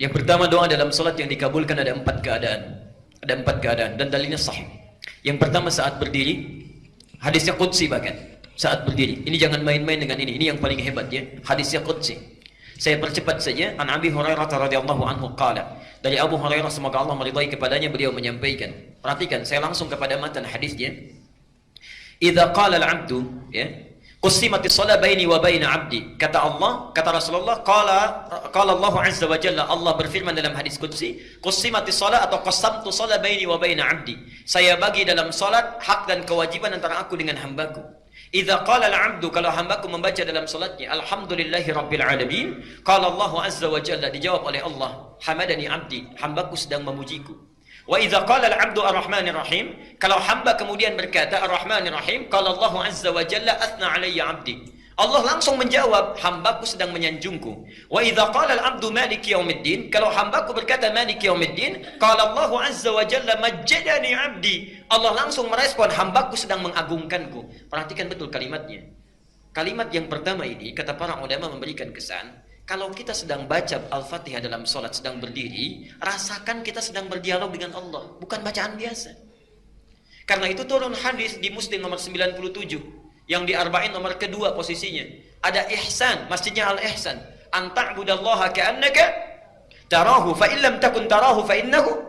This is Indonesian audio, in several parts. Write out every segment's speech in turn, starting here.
Yang pertama, doa dalam salat yang dikabulkan ada 4 keadaan. Ada 4 keadaan dan dalilnya sahih. Yang pertama saat berdiri, hadisnya qudsi bahkan. Saat berdiri. Ini jangan main-main dengan ini. Ini yang paling hebat ya. Hadisnya qudsi. Saya percepat saja. An Abi Hurairah radhiyallahu anhu qala. Dari Abu Hurairah semoga Allah meridai kepadanya, beliau menyampaikan. Perhatikan, saya langsung kepada matan hadisnya. Idza qala al-'abdu ya, qussimatis shalah baini wa baina 'abdi. Kata Allah, kata Rasulullah, qala Allah azza wa jalla, Allah berfirman dalam hadis qudsi, qussimatis shalah atau qassamtu shalah baini wa baina 'abdi. Saya bagi dalam salat hak dan kewajiban antara aku dengan hambaku. Idza qala al-'abdu, kalau hambaku membaca dalam salatnya alhamdulillahi rabbil alamin, qala Allah azza wa jalla, dijawab oleh Allah, hamadani 'abdi, hambaku sedang memujiku. Wa idza qala al-'abdu ar-rahmanir rahim, kalau hamba kemudian berkata ar-rahmanir rahim, qala Allah azza wa jalla athna 'alayya 'abdi, Allah langsung menjawab hambaku sedang menyanjungku. Wa idza qala al-'abdu maliki yaumiddin, kalau hambaku berkata maliki yaumiddin, qala Allah azza wa jalla majjadani 'abdi, Allah langsung merespon hambaku sedang mengagungkanku. Perhatikan betul kalimatnya. Kalimat yang pertama ini kata para ulama memberikan kesan, kalau kita sedang baca Al-Fatihah dalam sholat, sedang berdiri, rasakan kita sedang berdialog dengan Allah, bukan bacaan biasa. Karena itu turun hadis di Muslim nomor 97, yang di Arba'in nomor kedua posisinya. Ada ihsan, masjidnya Al-Ihsan. An ta'budallaha ka'annaka tarahu, fa illam takun tarahu fa innahu.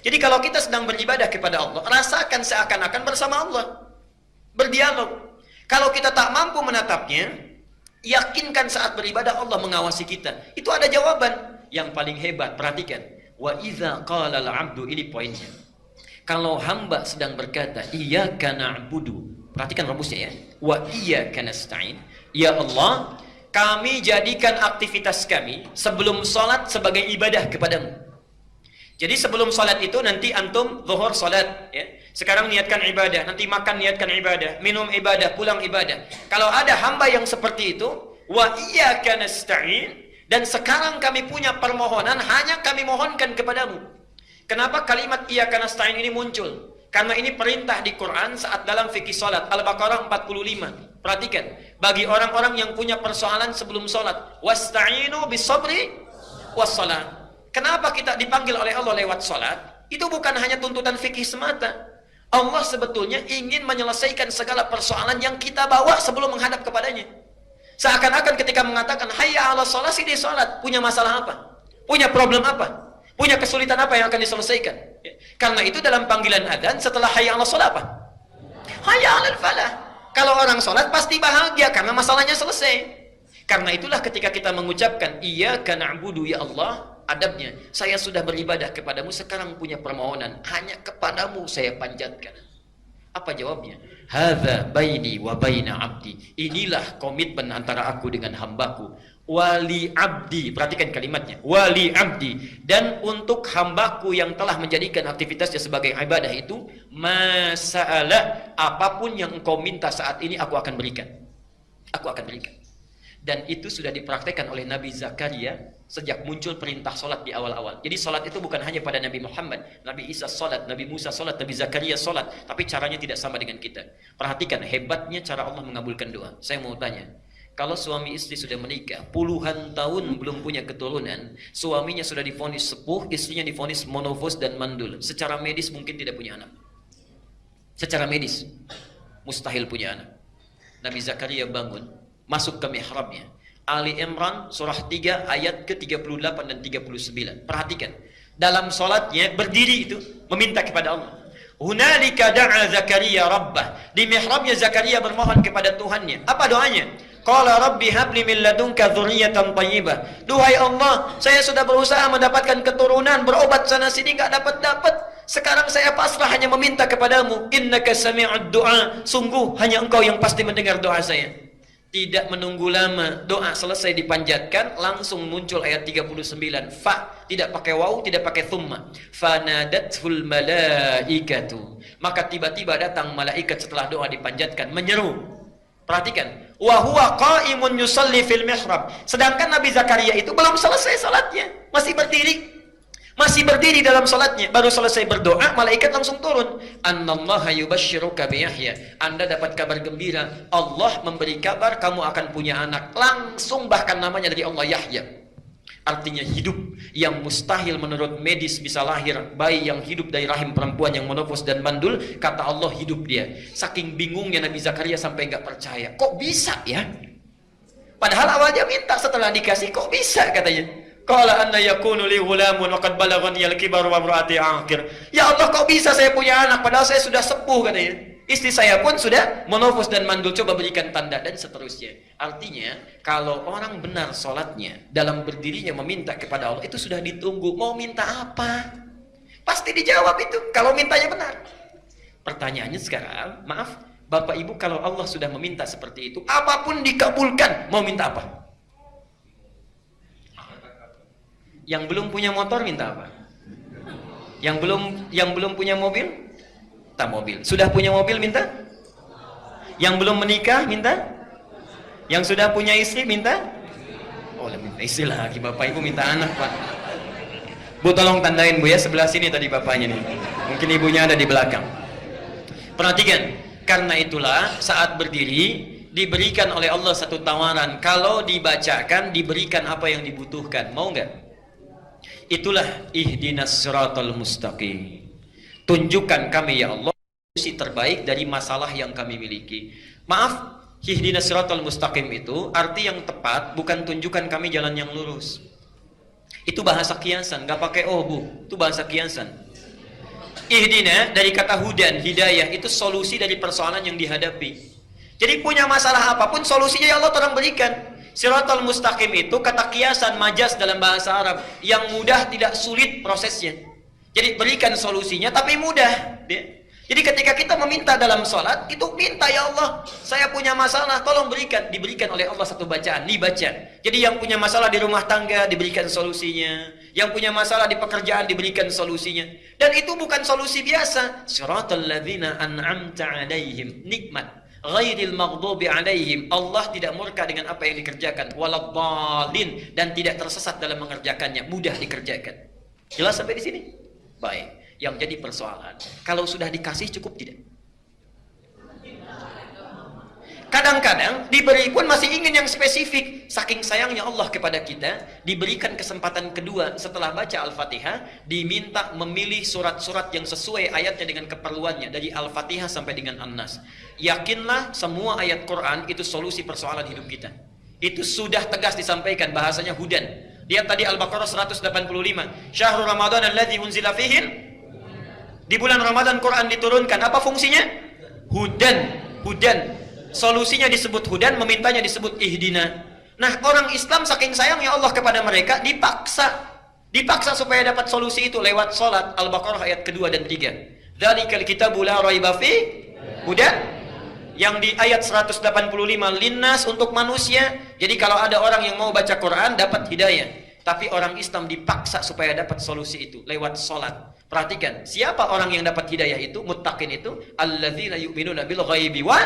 Jadi kalau kita sedang beribadah kepada Allah, rasakan seakan-akan bersama Allah, berdialog. Kalau kita tak mampu menatapnya, yakinkan saat beribadah Allah mengawasi kita. Itu ada jawaban. Yang paling hebat, perhatikan. Wa idza qala al-'abdu, ini poinnya. Kalau hamba sedang berkata iyyaka na'budu, perhatikan rumusnya ya. Wa iyyaka nasta'in. Ya Allah, kami jadikan aktivitas kami sebelum salat sebagai ibadah kepadamu. Jadi sebelum salat itu nanti antum zuhur salat ya. Sekarang niatkan ibadah, nanti makan niatkan ibadah, minum ibadah, pulang ibadah. Kalau ada hamba yang seperti itu, wa iyyaka nasta'in, dan sekarang kami punya permohonan, hanya kami mohonkan kepadamu. Kenapa kalimat iyyaka nasta'in ini muncul? Karena ini perintah di Quran saat dalam fikih salat, Al-Baqarah 45. Perhatikan, bagi orang-orang yang punya persoalan sebelum salat, wasta'inu bis-sabri was-salat. Kenapa kita dipanggil oleh Allah lewat salat? Itu bukan hanya tuntutan fikih semata. Allah sebetulnya ingin menyelesaikan segala persoalan yang kita bawa sebelum menghadap kepadanya. Seakan-akan ketika mengatakan hayya 'alas shalah, di salat, punya masalah apa? Punya problem apa? Punya kesulitan apa yang akan diselesaikan? Karena itu dalam panggilan adzan setelah hayya 'alas shalah apa? Hayya 'alal falah. Kalau orang salat pasti bahagia karena masalahnya selesai. Karena itulah ketika kita mengucapkan iyyaka na'budu ya Allah, adabnya, saya sudah beribadah kepadamu, sekarang punya permohonan, hanya kepadamu saya panjatkan. Apa jawabnya? Hadza baini wa baina 'abdi. Inilah komitmen antara aku dengan hambaku. Wali 'abdi, perhatikan kalimatnya. Wali 'abdi, dan untuk hambaku yang telah menjadikan aktivitasnya sebagai ibadah itu, masa'ala, apapun yang engkau minta saat ini aku akan berikan. Aku akan berikan. Dan itu sudah dipraktekkan oleh Nabi Zakaria sejak muncul perintah solat di awal-awal. Jadi solat itu bukan hanya pada Nabi Muhammad, Nabi Isa solat, Nabi Musa solat, Nabi Zakaria solat, tapi caranya tidak sama dengan kita. Perhatikan hebatnya cara Allah mengabulkan doa. Saya mau tanya, kalau suami istri sudah menikah, puluhan tahun belum punya keturunan, suaminya sudah divonis sepuh, istrinya divonis monofos dan mandul, secara medis mungkin tidak punya anak. Secara medis mustahil punya anak. Nabi Zakaria bangun, masuk ke mihrabnya. Ali Imran surah 3 ayat ke-38 dan 39. Perhatikan. Dalam solatnya berdiri itu meminta kepada Allah. Hunalika da'a Zakaria rabbah. Di mihrabnya Zakaria bermohon kepada Tuhannya. Apa doanya? Qala rabbi habli min ladunka dzurriyyatan thayyibah. Duhai Allah, saya sudah berusaha mendapatkan keturunan, berobat sana sini enggak dapat-dapat. Sekarang saya pasrah hanya meminta kepadamu. Innaka sami'ud du'a. Sungguh hanya Engkau yang pasti mendengar doa saya. Tidak menunggu lama, doa selesai dipanjatkan, langsung muncul ayat 39. Fa, tidak pakai waw, tidak pakai thumma. Fanadathul malaikatu. Maka tiba-tiba datang malaikat setelah doa dipanjatkan, menyeru. Perhatikan. Wa huwa qa'imun yusalli fil mihrab. Sedangkan Nabi Zakaria itu belum selesai salatnya, masih berdiri. Masih berdiri dalam salatnya, baru selesai berdoa, malaikat langsung turun. Annallaha yubashshiruka bi Yahya. Anda dapat kabar gembira, Allah memberi kabar kamu akan punya anak. Langsung bahkan namanya dari Allah Yahya. Artinya hidup yang mustahil menurut medis bisa lahir. Bayi yang hidup dari rahim perempuan yang menopos dan mandul, kata Allah hidup dia. Saking bingungnya Nabi Zakaria sampai nggak percaya. Kok bisa ya? Padahal awalnya minta, setelah dikasih kok bisa katanya. Qala anna yakunu li ghulamun wa qad balaghani al-kibaru wa imraati aqir. Ya Allah, kok bisa saya punya anak padahal saya sudah sepuh katanya. Istri saya pun sudah menopos dan mandul, coba berikan tanda, dan seterusnya. Artinya, kalau orang benar sholatnya, dalam berdirinya meminta kepada Allah, itu sudah ditunggu. Mau minta apa? Pasti dijawab itu, kalau mintanya benar. Pertanyaannya sekarang, maaf, Bapak Ibu, kalau Allah sudah meminta seperti itu, apapun dikabulkan, mau minta apa? Yang belum punya motor minta apa? Yang belum punya mobil? Tak mobil. Sudah punya mobil minta? Yang belum menikah minta? Yang sudah punya istri minta? Oh, minta istri lagi. Bapak Ibu minta anak, Pak. Bu, tolong tandain Bu ya, sebelah sini tadi bapaknya nih. Mungkin ibunya ada di belakang. Perhatikan, karena itulah saat berdiri diberikan oleh Allah satu tawaran. Kalau dibacakan diberikan apa yang dibutuhkan. Mau nggak? Itulah ihdinas siratal mustaqim. Tunjukkan kami ya Allah solusi terbaik dari masalah yang kami miliki. Maaf, ihdinas siratal mustaqim itu arti yang tepat bukan tunjukkan kami jalan yang lurus. Itu bahasa kiasan, nggak pakai oh Bu, itu bahasa kiasan. Ihdina dari kata hudan, hidayah, itu solusi dari persoalan yang dihadapi. Jadi punya masalah apapun solusinya ya Allah tolong berikan. Siratal mustaqim itu kata kiasan, majas dalam bahasa Arab, yang mudah tidak sulit prosesnya. Jadi berikan solusinya tapi mudah. Jadi ketika kita meminta dalam sholat, itu minta ya Allah, saya punya masalah, tolong berikan. Diberikan oleh Allah satu bacaan, dibaca. Jadi yang punya masalah di rumah tangga diberikan solusinya, yang punya masalah di pekerjaan diberikan solusinya. Dan itu bukan solusi biasa. Siratal ladzina an'amta alaihim, nikmat, ghairil maghdubi alaihim. Allah tidak murka dengan apa yang dikerjakan, waladhdallin, dan tidak tersesat dalam mengerjakannya, mudah dikerjakan. Jelas sampai di sini? Baik, yang jadi persoalan, kalau sudah dikasih cukup tidak? Kadang-kadang diberi pun masih ingin yang spesifik. Saking sayangnya Allah kepada kita, diberikan kesempatan kedua setelah baca Al-Fatihah, diminta memilih surat-surat yang sesuai ayatnya dengan keperluannya, dari Al-Fatihah sampai dengan An-Nas. Yakinlah semua ayat Quran itu solusi persoalan hidup kita. Itu sudah tegas disampaikan, bahasanya hudan. Lihat tadi Al-Baqarah 185. Syahrul Ramadan alladzi unzila fihi. Di bulan Ramadan Quran diturunkan. Apa fungsinya? Hudan. Hudan. Solusinya disebut hudan, memintanya disebut ihdina. Nah, orang Islam saking sayangnya Allah kepada mereka, dipaksa supaya dapat solusi itu lewat salat. Al-Baqarah ayat kedua dan 3. Dzalikal kitabu la raiba fi hudan. Yang di ayat 185 linnas, untuk manusia. Jadi kalau ada orang yang mau baca Quran dapat hidayah, tapi orang Islam dipaksa supaya dapat solusi itu lewat sholat. Perhatikan, siapa orang yang dapat hidayah itu? Muttaqin itu alladzina yu'minuna bil ghaibi wa.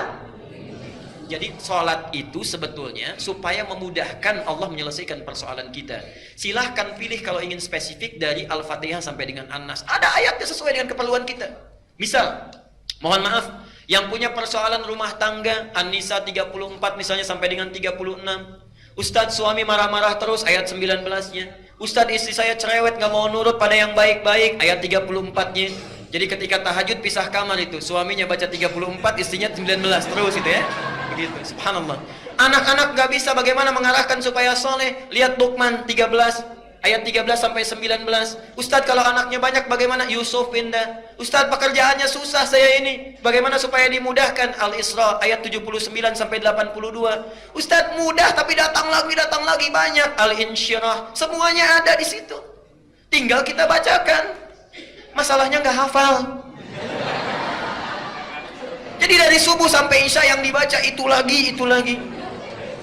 Jadi sholat itu sebetulnya supaya memudahkan Allah menyelesaikan persoalan kita. Silahkan pilih kalau ingin spesifik dari Al-Fatihah sampai dengan An-Nas. Ada ayatnya sesuai dengan keperluan kita. Misal, mohon maaf, yang punya persoalan rumah tangga, An-Nisa 34 misalnya sampai dengan 36. Ustadz, suami marah-marah terus, ayat 19-nya. Ustadz, istri saya cerewet, nggak mau nurut pada yang baik-baik, ayat 34-nya. Jadi ketika tahajud pisah kamar itu, suaminya baca 34, istrinya 19 terus itu ya. Begitu, subhanallah. Anak-anak nggak bisa bagaimana mengarahkan supaya soleh. Lihat Luqman 13. Ayat 13 sampai 19. Ustadz, kalau anaknya banyak bagaimana? Yusuf pindah. Ustadz, pekerjaannya susah saya ini, bagaimana supaya dimudahkan? Al-Isra ayat 79 sampai 82. Ustadz, mudah tapi datang lagi banyak. Al-Insyirah, semuanya ada di situ. Tinggal kita bacakan. Masalahnya nggak hafal. Jadi dari subuh sampai isya yang dibaca itu lagi.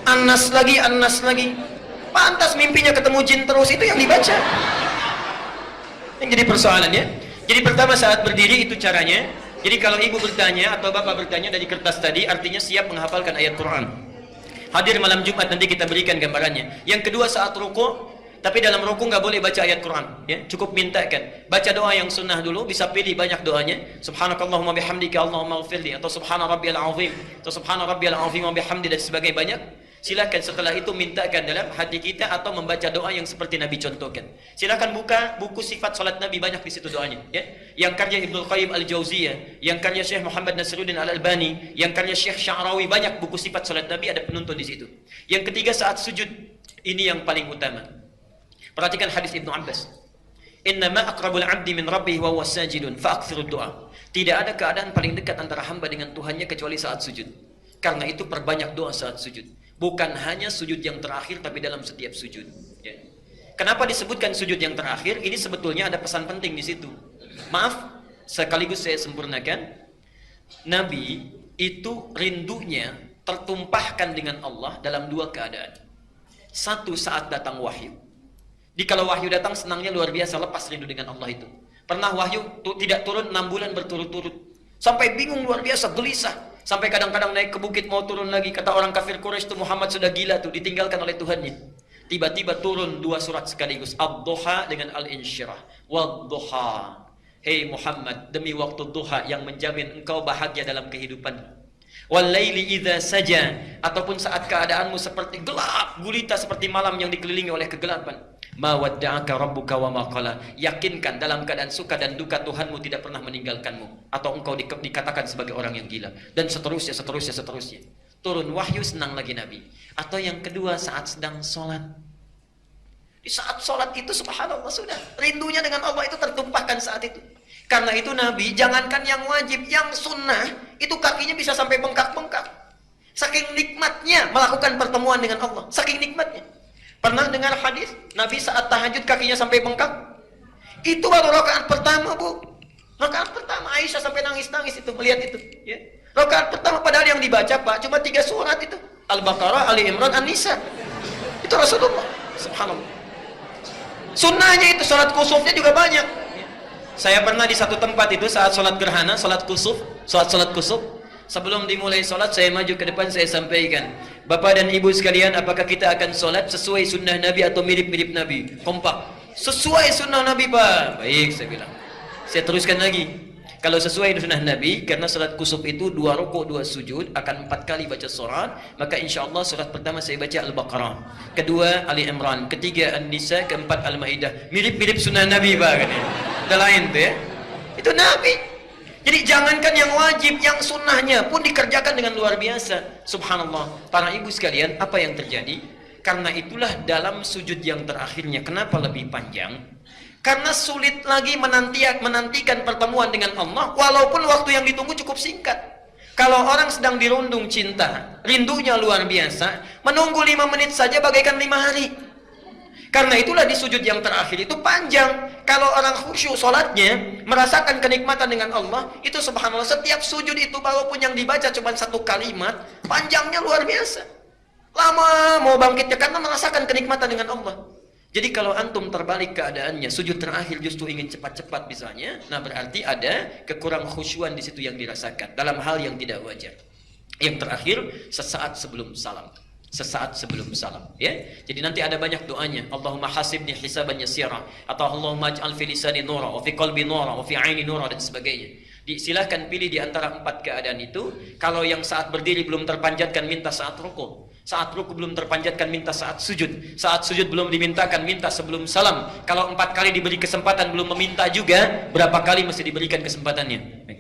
An-Nas lagi. Pantas mimpinya ketemu jin terus, itu yang dibaca. Yang jadi persoalannya. Jadi pertama saat berdiri itu caranya. Jadi kalau ibu bertanya atau bapak bertanya dari kertas tadi, artinya siap menghafalkan ayat Quran. Hadir malam Jumat, nanti kita berikan gambarannya. Yang kedua saat ruku, tapi dalam ruku nggak boleh baca ayat Quran. Ya, cukup mintakan. Baca doa yang sunnah dulu, bisa pilih banyak doanya. Subhanakallahumma bihamdika Allahumma ghfirli, atau subhana rabbiyal azim, atau subhana rabbiyal azim wa bihamdi, dan sebagainya banyak. Silakan setelah itu mintakan dalam hati kita atau membaca doa yang seperti Nabi contohkan. Silakan buka buku sifat salat Nabi, banyak di situ doanya, ya. Yang karya Ibnu Qayyim Al-Jauziyah, yang karya Syekh Muhammad Nasiruddin Al-Albani, yang karya Syekh Sya'rawi, banyak buku sifat salat Nabi, ada penuntun di situ. Yang ketiga saat sujud, ini yang paling utama. Perhatikan hadis Ibnu Abbas. Innama aqrabul 'abdi min rabbih wa huwa sajidun fa aktsirud du'a. Tidak ada keadaan paling dekat antara hamba dengan Tuhannya kecuali saat sujud. Karena itu perbanyak doa saat sujud. Bukan hanya sujud yang terakhir, tapi dalam setiap sujud. Ya. Kenapa disebutkan sujud yang terakhir? Ini sebetulnya ada pesan penting di situ. Maaf, sekaligus saya sempurnakan. Nabi itu rindunya tertumpahkan dengan Allah dalam dua keadaan. Satu, saat datang wahyu. Kalau wahyu datang senangnya luar biasa, lepas rindu dengan Allah itu. Pernah wahyu tidak turun 6 bulan berturut-turut. Sampai bingung luar biasa, gelisah. Sampai kadang-kadang naik ke bukit mau turun lagi. Kata orang kafir Quraisy itu Muhammad sudah gila tuh, ditinggalkan oleh Tuhannya. Tiba-tiba turun 2 surat sekaligus. Ad-Duha dengan Al-Insyirah. Wad-Duha. Hei Muhammad, demi waktu duha yang menjamin engkau bahagia dalam kehidupan. Wal-laili idza saja, ataupun saat keadaanmu seperti gelap gulita seperti malam yang dikelilingi oleh kegelapan. Ma wadda'aka rabbuka wa ma qala. Yakinkan dalam keadaan suka dan duka Tuhanmu tidak pernah meninggalkanmu, atau engkau dikatakan sebagai orang yang gila, dan seterusnya. Turun wahyu, senang lagi Nabi. Atau yang kedua saat sedang sholat. Di saat sholat itu subhanallah sudah rindunya dengan Allah itu tertumpahkan saat itu. Karena itu Nabi jangankan yang wajib, yang sunnah itu kakinya bisa sampai bengkak-bengkak. Saking nikmatnya melakukan pertemuan dengan Allah, saking nikmatnya. Pernah dengar hadis Nabi saat tahajud kakinya sampai bengkak? Itu baru rakaat pertama, Bu. Rakaat pertama Aisyah sampai nangis-nangis itu melihat itu, ya. Rakaat pertama padahal yang dibaca Pak cuma 3 surat itu. Al-Baqarah, Ali Imran, An-Nisa. Itu Rasulullah. Subhanallah. Sunnahnya itu salat kusufnya juga banyak. Saya pernah di satu tempat itu saat salat gerhana, salat kusuf. Sebelum dimulai salat saya maju ke depan, saya sampaikan, Bapak dan Ibu sekalian, apakah kita akan salat sesuai sunnah Nabi atau mirip-mirip Nabi? Kompak. Sesuai sunnah Nabi Pak. Baik, saya bilang. Saya teruskan lagi. Kalau sesuai sunnah Nabi, karena salat kusuf itu 2 rukuk 2 sujud, akan 4 kali baca surat, maka insya Allah surat pertama saya baca Al-Baqarah, kedua Ali Imran, ketiga An-Nisa, keempat Al-Maidah. Mirip-mirip sunnah Nabi Pak. Ada lain tuh ya. Itu Nabi. Jadi jangankan yang wajib, yang sunnahnya pun dikerjakan dengan luar biasa. Subhanallah. Para ibu sekalian, apa yang terjadi? Karena itulah dalam sujud yang terakhirnya, kenapa lebih panjang? Karena sulit lagi menantikan pertemuan dengan Allah, walaupun waktu yang ditunggu cukup singkat. Kalau orang sedang dirundung cinta, rindunya luar biasa, menunggu 5 menit saja bagaikan 5 hari. Karena itulah di sujud yang terakhir itu panjang. Kalau orang khusyuk sholatnya, merasakan kenikmatan dengan Allah, itu subhanallah setiap sujud itu walaupun yang dibaca cuma 1 kalimat, panjangnya luar biasa. Lama mau bangkitnya karena merasakan kenikmatan dengan Allah. Jadi kalau antum terbalik keadaannya, sujud terakhir justru ingin cepat-cepat misalnya, nah berarti ada kekurang khusyuan di situ yang dirasakan dalam hal yang tidak wajar. Yang terakhir sesaat sebelum salam. Sesaat sebelum salam, ya. Jadi nanti ada banyak doanya. Allahumma hasibni hisaban yasira, atau Allahumma ij'al fi lisani nura, wa fi qalbi nura, wa fi aini nura, dan sebagainya. Silahkan pilih di antara 4 keadaan itu. Kalau yang saat berdiri belum terpanjatkan, minta saat rukuk. Saat rukuk belum terpanjatkan, minta saat sujud. Saat sujud belum dimintakan, minta sebelum salam. Kalau 4 kali diberi kesempatan belum meminta juga, berapa kali mesti diberikan kesempatannya?